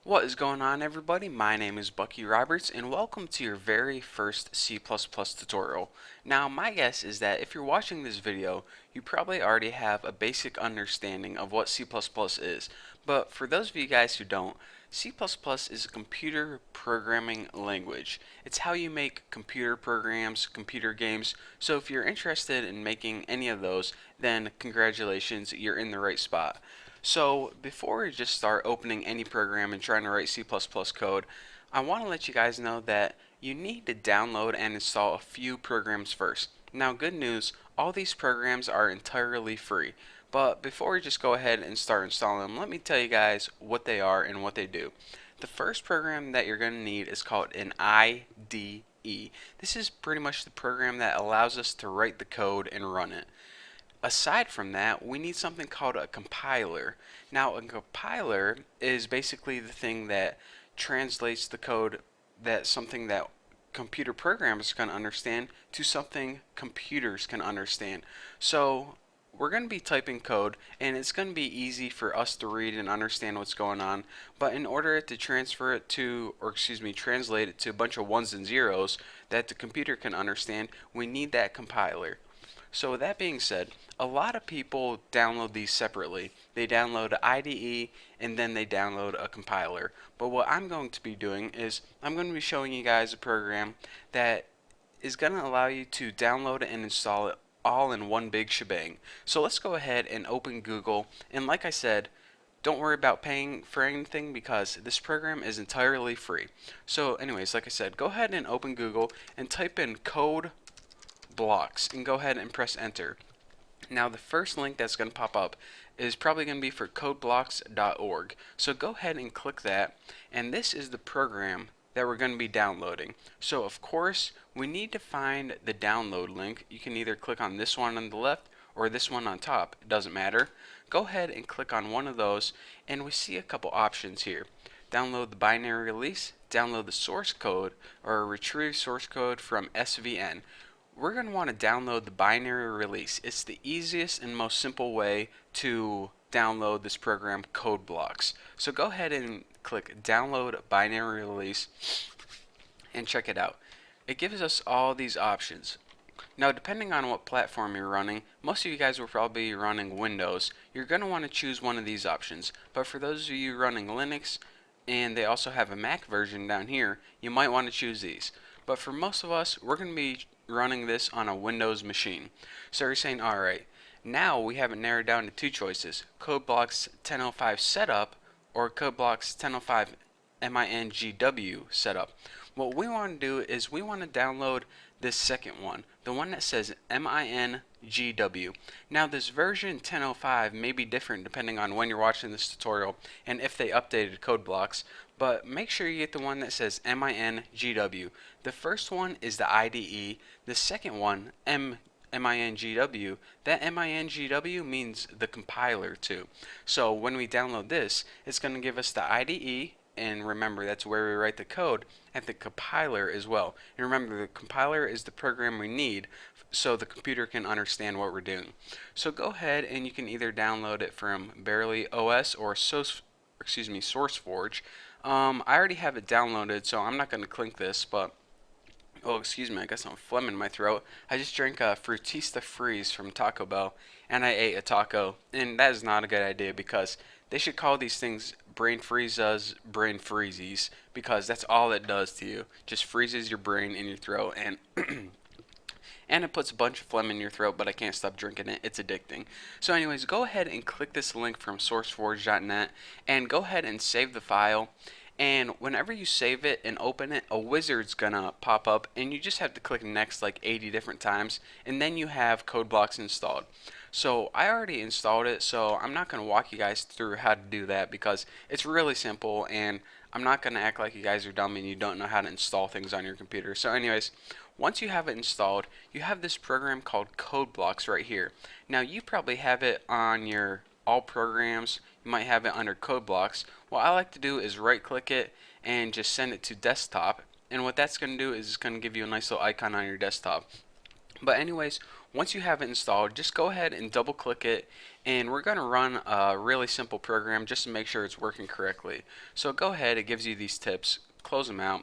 What is going on, everybody? My name is Bucky Roberts and welcome to your very first C++ tutorial. Now my guess is that if you're watching this video you probably already have a basic understanding of what C++ is, but for those of you guys who don't, C++ is a computer programming language. It's how you make computer programs, computer games, so if you're interested in making any of those, then congratulations, you're in the right spot. So before we just start opening any program and trying to write C++ code, I want to let you guys know that you need to download and install a few programs first. Now good news, all these programs are entirely free. But before we just go ahead and start installing them, let me tell you guys what they are and what they do. The first program that you're going to need is called an IDE. This is pretty much the program that allows us to write the code and run it. Aside from that, we need something called a compiler. Now, a compiler is basically the thing that translates the code that something that computer programs can understand to something computers can understand. So we're going to be typing code and it's going to be easy for us to read and understand what's going on, but in order to transfer it to, or excuse me, translate it to a bunch of ones and zeros that the computer can understand, we need that compiler. So with that being said, a lot of people download these separately. They download an IDE and then they download a compiler. But what I'm going to be doing is I'm going to be showing you guys a program that is going to allow you to download it and install it all in one big shebang. So let's go ahead and open Google, and like I said, don't worry about paying for anything because this program is entirely free. So anyways, like I said, go ahead and open Google and type in CodeBlocks and go ahead and press enter. Now the first link that's going to pop up is probably going to be for codeblocks.org. So go ahead and click that, and this is the program that we're going to be downloading. So of course we need to find the download link. You can either click on this one on the left or this one on top, it doesn't matter. Go ahead and click on one of those and we see a couple options here. Download the binary release, download the source code, or retrieve source code from SVN. We're going to want to download the binary release. It's the easiest and most simple way to download this program, CodeBlocks. So go ahead and click download binary release and check it out. It gives us all these options. Now depending on what platform you're running, most of you guys will probably be running Windows. You're going to want to choose one of these options. But for those of you running Linux, and they also have a Mac version down here, you might want to choose these. But for most of us, we're going to be running this on a Windows machine. So you're saying, alright, now we have it narrowed down to two choices, CodeBlocks 10.05 setup or CodeBlocks 10.05 MINGW setup. What we want to do is we want to download this second one, the one that says MINGW. Now this version 10.05 may be different depending on when you're watching this tutorial and if they updated CodeBlocks, but make sure you get the one that says MINGW. The first one is the IDE, the second one, MINGW, that MINGW means the compiler too. So when we download this, it's going to give us the IDE, and remember that's where we write the code, and the compiler as well. And remember the compiler is the program we need so the computer can understand what we're doing. So go ahead and you can either download it from Barely OS or SourceForge. I already have it downloaded, so I'm not going to click this, but oh, excuse me, I got some phlegm in my throat. I just drank a Frutista Freeze from Taco Bell, and I ate a taco, and that is not a good idea because they should call these things brain freezes, brain freezies, because that's all it does to you. Just freezes your brain in your throat, and and it puts a bunch of phlegm in your throat, but I can't stop drinking it. It's addicting. So anyways, go ahead and click this link from sourceforge.net and go ahead and save the file. And whenever you save it and open it, a wizard's gonna pop up and you just have to click next like 80 different times, and then you have CodeBlocks installed. So I already installed it, so I'm not gonna walk you guys through how to do that because it's really simple, and I'm not gonna act like you guys are dumb and you don't know how to install things on your computer. So anyways, once you have it installed, you have this program called CodeBlocks right here. Now you probably have it on your all programs. You might have it under CodeBlocks. What I like to do is right click it and just send it to desktop, and what that's going to do is it's going to give you a nice little icon on your desktop. But anyways, once you have it installed, just go ahead and double click it and we're going to run a really simple program just to make sure it's working correctly. So go ahead, it gives you these tips, close them out.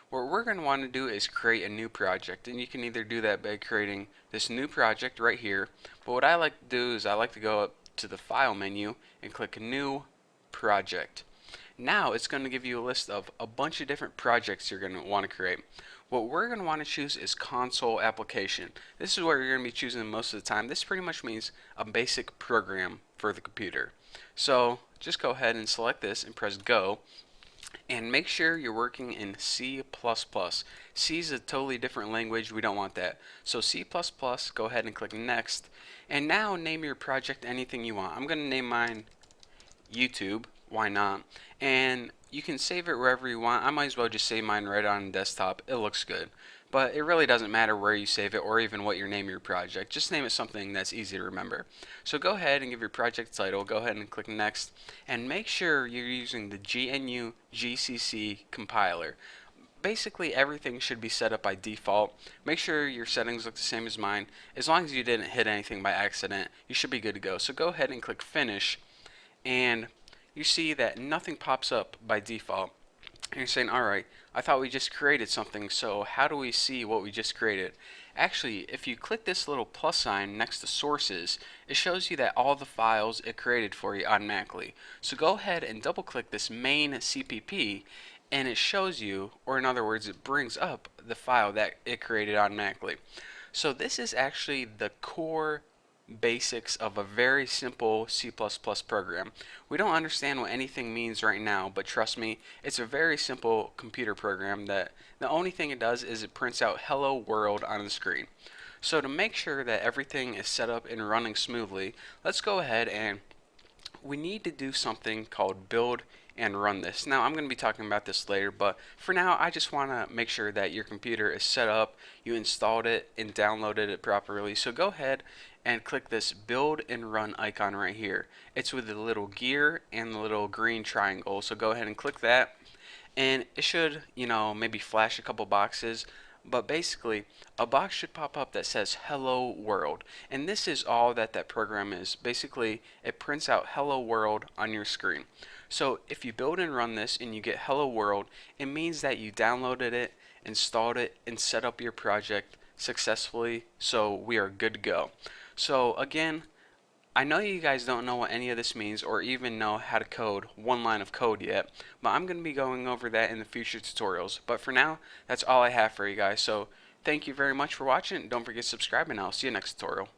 What we're going to want to do is create a new project, and you can either do that by creating this new project right here, but what I like to do is I like to go up to the file menu and click new project. Now it's going to give you a list of a bunch of different projects you're going to want to create. What we're going to want to choose is console application. This is what you're going to be choosing most of the time. This pretty much means a basic program for the computer. So just go ahead and select this and press go. And make sure you're working in C++. C is a totally different language. We don't want that. So C++, go ahead and click next. And now name your project anything you want. I'm going to name mine YouTube. Why not? And you can save it wherever you want. I might as well just save mine right on desktop. It looks good. But it really doesn't matter where you save it or even what you name your project. Just name it something that's easy to remember. So go ahead and give your project title. Go ahead and click next. And make sure you're using the GNU GCC compiler. Basically everything should be set up by default. Make sure your settings look the same as mine. As long as you didn't hit anything by accident, you should be good to go. So go ahead and click finish. And you see that nothing pops up by default. And you're saying, alright, I thought we just created something, so how do we see what we just created? Actually, if you click this little plus sign next to sources, it shows you that all the files it created for you automatically. So go ahead and double click this main CPP, and it shows you, or in other words, it brings up the file that it created automatically. So this is actually the core basics of a very simple C++ program. We don't understand what anything means right now, but trust me, it's a very simple computer program that the only thing it does is it prints out hello world on the screen. So to make sure that everything is set up and running smoothly, let's go ahead and we need to do something called build and run this. Now I'm going to be talking about this later, but for now I just want to make sure that your computer is set up, you installed it and downloaded it properly. So go ahead and click this build and run icon right here. It's with the little gear and the little green triangle. So go ahead and click that, and it should, maybe flash a couple boxes. But basically, a box should pop up that says Hello World. And this is all that that program is. Basically, it prints out Hello World on your screen. So if you build and run this and you get Hello World, it means that you downloaded it, installed it, and set up your project successfully. So we are good to go. So again, I know you guys don't know what any of this means or even know how to code one line of code yet, but I'm going to be going over that in the future tutorials. But for now, that's all I have for you guys. So thank you very much for watching. Don't forget to subscribe, and I'll see you next tutorial.